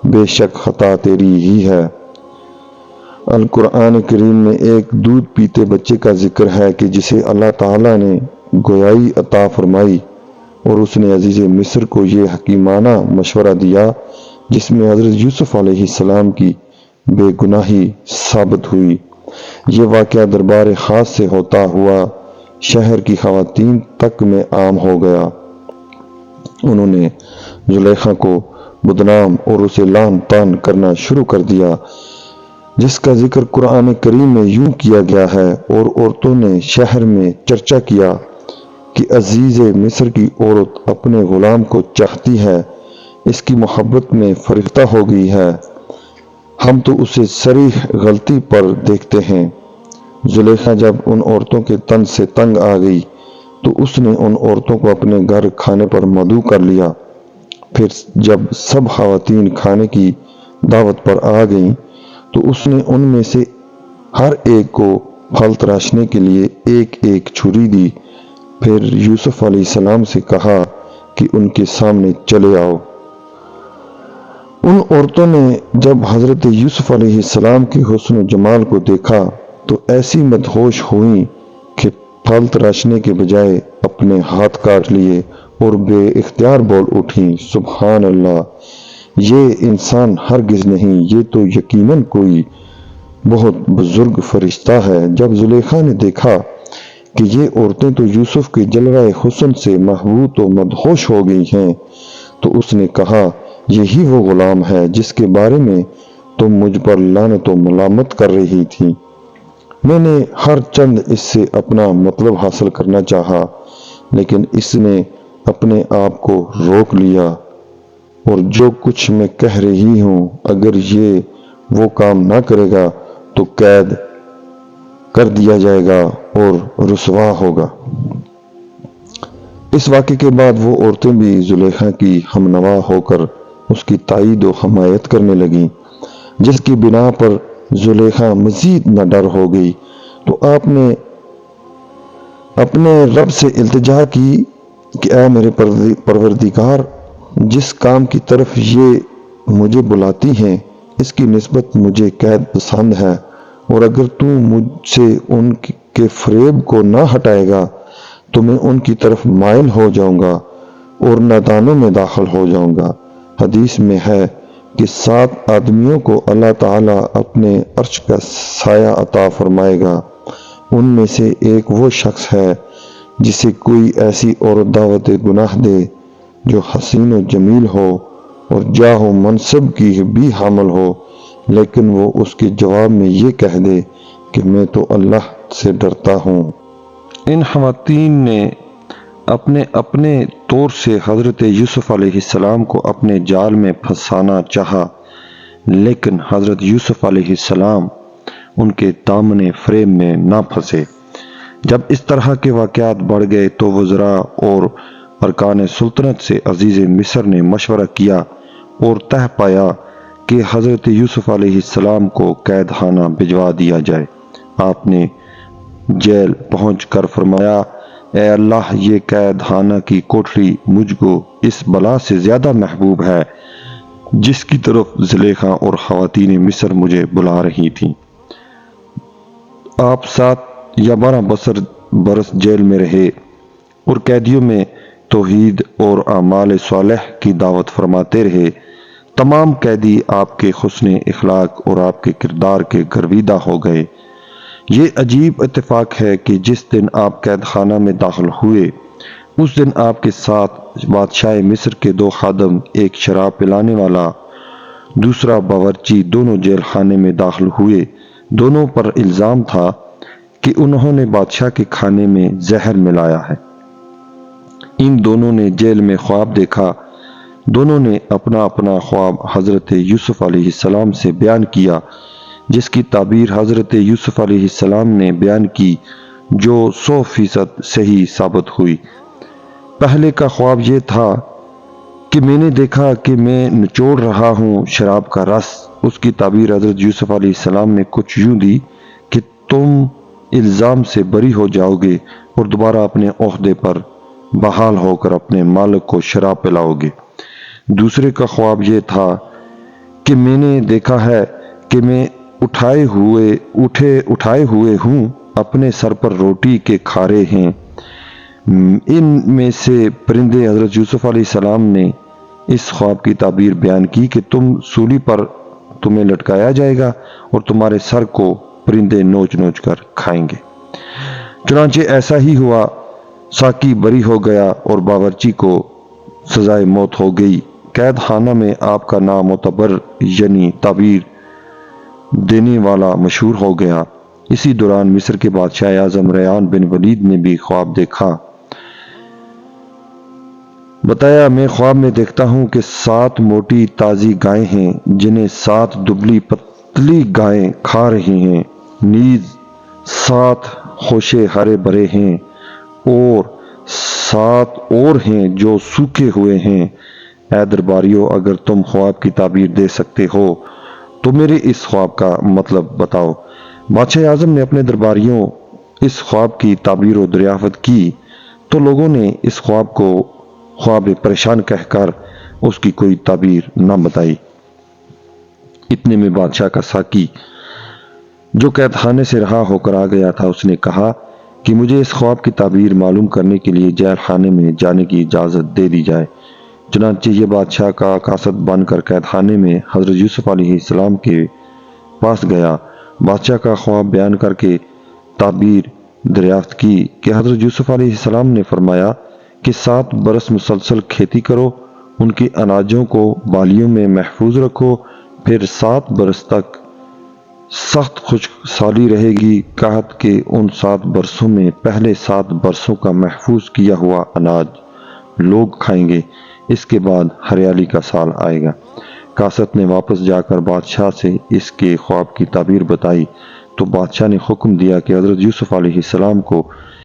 بے شک خطا تیری ہی ہے۔ القرآن کریم میں ایک دودھ پیتے بچے کا ذکر ہے کہ جسے اللہ تعالیٰ نے گویائی عطا فرمائی اور اس نے عزیز مصر کو یہ حکیمانہ مشورہ دیا جس میں حضرت یوسف علیہ السلام کی بے گناہی ثابت ہوئی۔ یہ واقعہ دربار خاص سے ہوتا ہوا شہر کی خواتین تک میں عام ہو گیا۔ انہوں نے زلیخا کو بدنام اور اسے لعن طعن کرنا شروع کر دیا، جس کا ذکر قرآن کریم میں یوں کیا گیا ہے، اور عورتوں نے شہر میں چرچا کیا کہ عزیز مصر کی عورت اپنے غلام کو چاہتی ہے، اس کی محبت میں فریفتہ ہو گئی ہے، ہم تو اسے صریح غلطی پر دیکھتے ہیں۔ زلیخا جب ان عورتوں کے تن سے تنگ آ گئی تو اس نے ان عورتوں کو اپنے گھر کھانے پر مدعو کر لیا۔ پھر جب سب خواتین کھانے کی دعوت پر آ گئیں تو اس نے ان میں سے ہر ایک کو پھل تراشنے کے لیے ایک ایک چھری دی۔ پھر یوسف علیہ السلام سے کہا کہ ان کے سامنے چلے آؤ۔ ان عورتوں نے جب حضرت یوسف علیہ السلام کے حسن و جمال کو دیکھا تو ایسی مدہوش ہوئیں کہ پھل تراشنے کے بجائے اپنے ہاتھ کاٹ لیے اور بے اختیار بول اٹھیں، سبحان اللہ، یہ انسان ہرگز نہیں، یہ تو یقیناً کوئی بہت بزرگ فرشتہ ہے۔ جب زلیخا نے دیکھا کہ یہ عورتیں تو یوسف کے جلوہ حسن سے محبوط و مدہوش ہو گئی ہیں تو اس نے کہا، یہی وہ غلام ہے جس کے بارے میں تم مجھ پر لعنت و ملامت کر رہی تھی۔ میں نے ہر چند اس سے اپنا مطلب حاصل کرنا چاہا، لیکن اس نے اپنے آپ کو روک لیا، اور جو کچھ میں کہہ رہی ہوں اگر یہ وہ کام نہ کرے گا تو قید کر دیا جائے گا اور رسوا ہوگا۔ اس واقعے کے بعد وہ عورتیں بھی زلیخا کی ہمنوا ہو کر اس کی تائید و حمایت کرنے لگیں، جس کی بنا پر زلیخا مزید نہ ڈر ہو گئی تو آپ نے اپنے رب سے التجا کی کہ اے میرے پروردگار، جس کام کی طرف یہ مجھے بلاتی ہیں اس کی نسبت مجھے قید پسند ہے، اور اگر تو مجھ سے ان کے فریب کو نہ ہٹائے گا تو میں ان کی طرف مائل ہو جاؤں گا اور نادانوں میں داخل ہو جاؤں گا۔ حدیث میں ہے کہ 7 آدمیوں کو اللہ تعالیٰ اپنے عرش کا سایہ عطا فرمائے گا، ان میں سے ایک وہ شخص ہے جسے کوئی ایسی عورت دعوت گناہ دے جو حسین و جمیل ہو اور جاہ و منصب کی بھی حامل ہو، لیکن وہ اس کے جواب میں یہ کہہ دے کہ میں تو اللہ سے ڈرتا ہوں۔ ان خواتین نے اپنے اپنے طور سے حضرت یوسف علیہ السلام کو اپنے جال میں پھنسانا چاہا، لیکن حضرت یوسف علیہ السلام ان کے دامن فریب میں نہ پھنسے۔ جب اس طرح کے واقعات بڑھ گئے تو وزراء اور ارکان سلطنت سے عزیز مصر نے مشورہ کیا اور طے پایا کہ حضرت یوسف علیہ السلام کو قید خانہ بھجوا دیا جائے۔ آپ نے جیل پہنچ کر فرمایا، اے اللہ، یہ قید خانہ کی کوٹری مجھ کو اس بلا سے زیادہ محبوب ہے جس کی طرف زلیخا اور خواتین مصر مجھے بلا رہی تھیں۔ آپ 7 یا 12 برس جیل میں رہے اور قیدیوں میں توحید اور اعمال صالح کی دعوت فرماتے رہے۔ تمام قیدی آپ کے حسن اخلاق اور آپ کے کردار کے گرویدہ ہو گئے۔ یہ عجیب اتفاق ہے کہ جس دن آپ قید خانہ میں داخل ہوئے اس دن آپ کے ساتھ بادشاہ مصر کے 2 خادم، ایک شراب پلانے والا، دوسرا باورچی، دونوں جیل خانے میں داخل ہوئے۔ دونوں پر الزام تھا کہ انہوں نے بادشاہ کے کھانے میں زہر ملایا ہے۔ ان دونوں نے جیل میں خواب دیکھا۔ دونوں نے اپنا اپنا خواب حضرت یوسف علیہ السلام سے بیان کیا، جس کی تعبیر حضرت یوسف علیہ السلام نے بیان کی جو 100% صحیح ثابت ہوئی۔ پہلے کا خواب یہ تھا کہ میں نے دیکھا کہ میں نچوڑ رہا ہوں شراب کا رس۔ اس کی تعبیر حضرت یوسف علیہ السلام نے کچھ یوں دی کہ تم الزام سے بری ہو جاؤ گے اور دوبارہ اپنے عہدے پر بحال ہو کر اپنے مالک کو شراب پلاؤ گے۔ دوسرے کا خواب یہ تھا کہ میں نے دیکھا ہے کہ میں اٹھائے ہوئے ہوں، اپنے سر پر روٹی کے کھارے ہیں۔ ان میں سے پرندے حضرت یوسف علیہ السلام نے اس خواب کی تعبیر بیان کی کہ تم سولی پر تمہیں لٹکایا جائے گا اور تمہارے سر کو پرندے نوچ نوچ کر کھائیں گے۔ چنانچہ ایسا ہی ہوا، ساقی بری ہو گیا اور باورچی کو سزائے موت ہو گئی۔ قید خانہ میں آپ کا نام معتبر یعنی تعبیر دینے والا مشہور ہو گیا۔ اسی دوران مصر کے بادشاہ اعظم ریان بن ولید نے بھی خواب دیکھا۔ بتایا، میں خواب میں دیکھتا ہوں کہ 7 موٹی تازی گائیں ہیں جنہیں 7 دبلی پتلی گائیں کھا رہی ہیں، نیز 7 خوشے ہرے بھرے ہیں اور 7 اور ہیں جو سوکھے ہوئے ہیں۔ اے درباریو، اگر تم خواب کی تعبیر دے سکتے ہو تو میرے اس خواب کا مطلب بتاؤ۔ بادشاہ اعظم نے اپنے درباریوں اس خواب کی تعبیر و دریافت کی تو لوگوں نے اس خواب کو خواب پریشان کہہ کر اس کی کوئی تعبیر نہ بتائی۔ اتنے میں بادشاہ کا ساقی جو قید خانے سے رہا ہو کر آ گیا تھا، اس نے کہا کہ مجھے اس خواب کی تعبیر معلوم کرنے کے لیے جیل خانے میں جانے کی اجازت دے دی جائے۔ چنانچہ یہ بادشاہ کا قاصد بن کر قید خانے میں حضرت یوسف علیہ السلام کے پاس گیا۔ بادشاہ کا خواب بیان کر کے تعبیر دریافت کی کہ حضرت یوسف علیہ السلام نے فرمایا کہ 7 برس مسلسل کھیتی کرو، ان کے اناجوں کو بالیوں میں محفوظ رکھو، پھر 7 برس تک سخت خشک سالی رہے گی، قحط کے ان 7 برسوں میں پہلے 7 برسوں کا محفوظ کیا ہوا اناج لوگ کھائیں گے، اس کے بعد ہریالی کا سال آئے گا۔ قاصد نے واپس جا کر بادشاہ سے اس کے خواب کی تعبیر بتائی تو بادشاہ نے حکم دیا کہ حضرت یوسف علیہ السلام کو